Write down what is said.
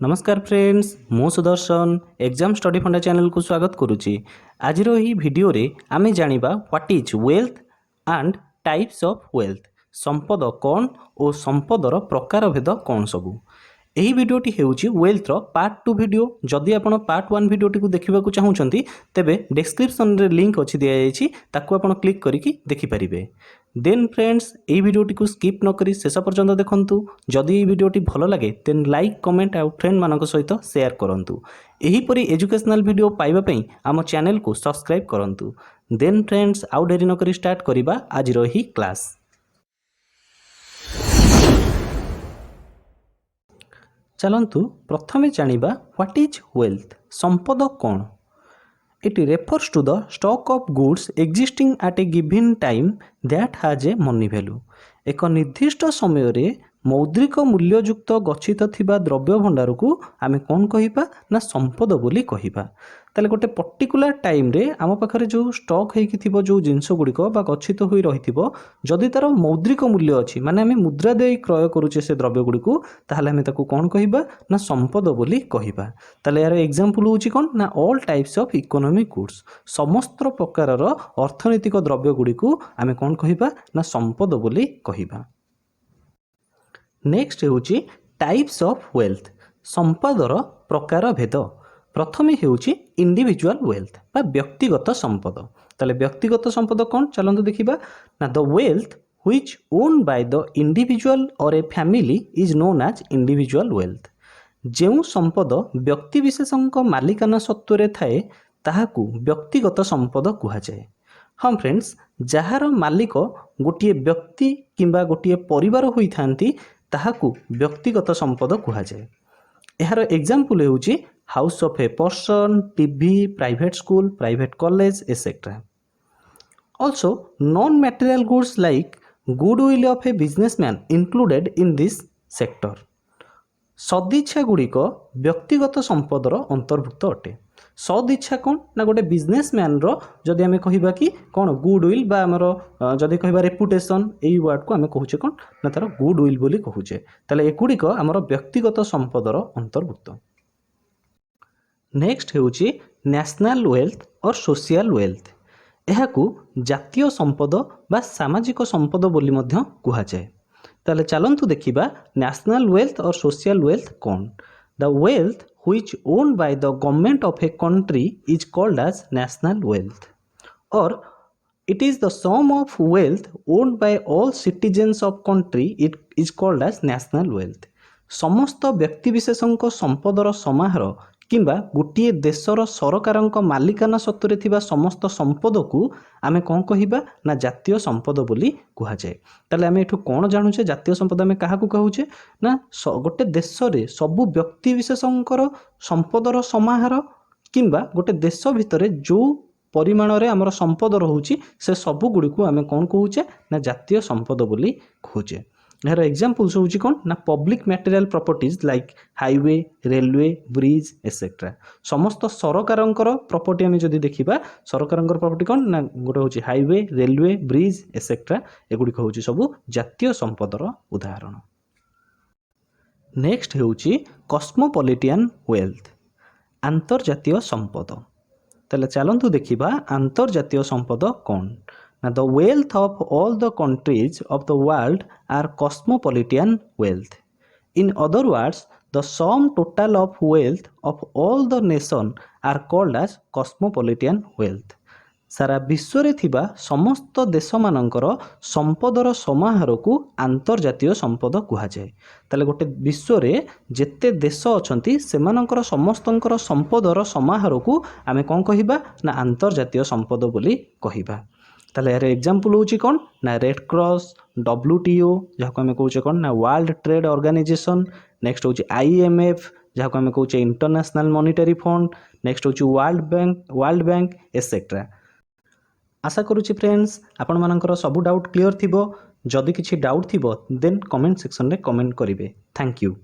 नमस्कार फ्रेंड्स मु Sudarshan exam study funda channel को स्वागत करुच्ची। आज वीडियो रे आमे जानिबा what is wealth and types of wealth. संपद कौन और संपदर प्रकार भेद कौन सबू। यही वीडियोटी हेउची वेल्थ रो पार्ट 2 वीडियो। जदि आपण पार्ट 1 वीडियोटी को देखिबा को चाहुचंती तेबे डिस्क्रिप्शन रे लिंक अछि दिया जायछि, ताकू आपण क्लिक करिकि देखि परिबे। देन फ्रेंड्स एही वीडियोटी को स्किप न करी शेष पर्यंत देखंतु। जदि एही वीडियोटी भलो लागे देन लाइक कमेंट आ फ्रेंड मानक सहित शेयर करंतु। एही परी एजुकेशनल वीडियो पाइबा पई आम चैनल को सब्सक्राइब करंतु। देन फ्रेंड्स आउ डेरी न करी स्टार्ट करिबा आज ही क्लास। चलंतु प्रथमे जानिबा व्हाट इज वेल्थ। संपद कौन। It refers to the stock of goods existing at a given time that has a money value। एक निर्दिष्ट समय रे मौद्रिक मूल्ययुक्त गच्छित थिबा द्रव्य भंडार को आमे कौन कहिबा ना संपद बोली कहिबा। ताले गोटे पर्टिकुलर टाइम रे आम पाखरे जो स्टॉक हेकि थिबो जो जिंस गुड़िक बा गच्छित होई रहिथिबो, जदि तार मौद्रिक मूल्य अछि माने आमे मुद्रा देई क्रय करूचे से द्रव्य गुड़िक, ताहले आमे ताकू कौन कहिबा ना संपद बोली कहिबा। ताले यार एग्जांपल होउची कोन ना all types of economic goods. समस्त प्रकारर अर्थनैतिक द्रव्य गुड़िक आमे कौन कहिबा ना संपद बोली कहिबा। नेक्स्ट हेउची टाइप्स ऑफ वेल्थ। संपदर प्रकार भेद। प्रथमे हेउची इंडिविजुअल वेल्थ बा व्यक्तिगत संपद। ताले व्यक्तिगत संपद कौन चलंतु देखिबा ना the wealth which owned by the individual or a family is known as individual wealth. जेउ संपद व्यक्ति विशेषक मालिकाना सत्वरे थाए ताहाकू व्यक्तिगत संपद कुहा जाए। हाँ फ्रेंड्स, जहार मालिक गोटे व्यक्ति किंबा गोटे परिवार होई थांती ताहाकू व्यक्तिगत संपद कुहा जाए। यार एग्जांपल हेउची house of a person, TV, private school, private college etcetera. Also non material goods like goodwill of a businessman included in this sector. सदिच्छा गुड़िक व्यक्तिगत संपदर अंतर्भुक्त अटे। सदिच्छा कौन ना गोटे बिजनेसमैन रो जदि आमे कहिबा कि कौन गुडविल बा हमर जदि कहिबा रेपुटेशन, एई वर्ड को आमे कहूचे कौन ना तार गुडविल बोली कहूचे। ताले एगुड़िक हमर व्यक्तिगत संपदर अंतर्भुक्त। नेक्स्ट हेउची नेशनल वेल्थ और सोशल वेल्थ। एहाकू जातीय संपद बा सामाजिक संपद बोली मध्य कुहा जाए। ताले चलंतु देखिबा नेशनल वेल्थ और सोशल वेल्थ कौन। The wealth which owned by the government of a country is called as national wealth, or it is the sum of wealth owned by all citizens of country, it is called as national wealth। समस्त व्यक्ति विशेषक संपदर समाहार किंबा गोटे देशर सरकारक मालिकाना सत्वरे थिबा समस्त संपद को आमे कौन कहिबा ना जातीय संपद बोली कुहा जाए। ताले आमे एठु कोन जानुचे जातीय संपद आमे काहाकू कहूचे ना गोटे देश रे सबु व्यक्ति विशेषकर संपदर समाहार किंबा गोटे देश भितरे जो परिमाण रे हमर संपद रहउची से सबु गुडी को आमे कौन कहूचे ना जातीय संपद बोली कहूचे। यार एग्जांपल्स होउची कोन ना public material properties like highway, railway, bridge etcetera. समस्त सरकारंकर प्रॉपर्टी आमे जदि देखिबा सरकारंकर प्रॉपर्टी कोन ना गोटे होउची हाईवे, रेलवे, ब्रिज एसेट्रा। एगुडी होउची सबु जातीय संपदर उदाहरण। नेक्स्ट हेउची कॉस्मोपॉलिटन वेल्थ, अंतर्जातीय संपद। ताले चलंतु देखिबा अंतर्जातीय संपद कौन ना the wealth of all the countries of the world are cosmopolitan wealth. In other words the sum total of wealth of all the nation are called as cosmopolitan wealth. सारा विश्व रे थिबा समस्त देश मानकर संपदर समाहार को अंतर्जातीय संपद कुहा जाए। ताले गोटे विश्व रे जेते देश अछंती सेमानकर समस्तंकर संपदर समाहार को आमे कोन कहिबा ना अंतर्जातीय संपद बोली कहिबा। ताले यार एग्जांपल होउची कोन ना रेड क्रॉस, WTO जाको आमे कहूचे कोन ना वर्ल्ड ट्रेड ऑर्गेनाइजेशन। नेक्स्ट होउची IMF जाको आमे कहूचे इंटरनेशनल मॉनिटरी फंड। नेक्स्ट होउची वर्ल्ड बैंक एसेट्रा। आशा करूची फ्रेंड्स आपण मानकर सब डाउट क्लियर थिबो। जदि किछि डाउट थिबो देन कमेंट सेक्शन रे कमेंट करिवे। Thank you.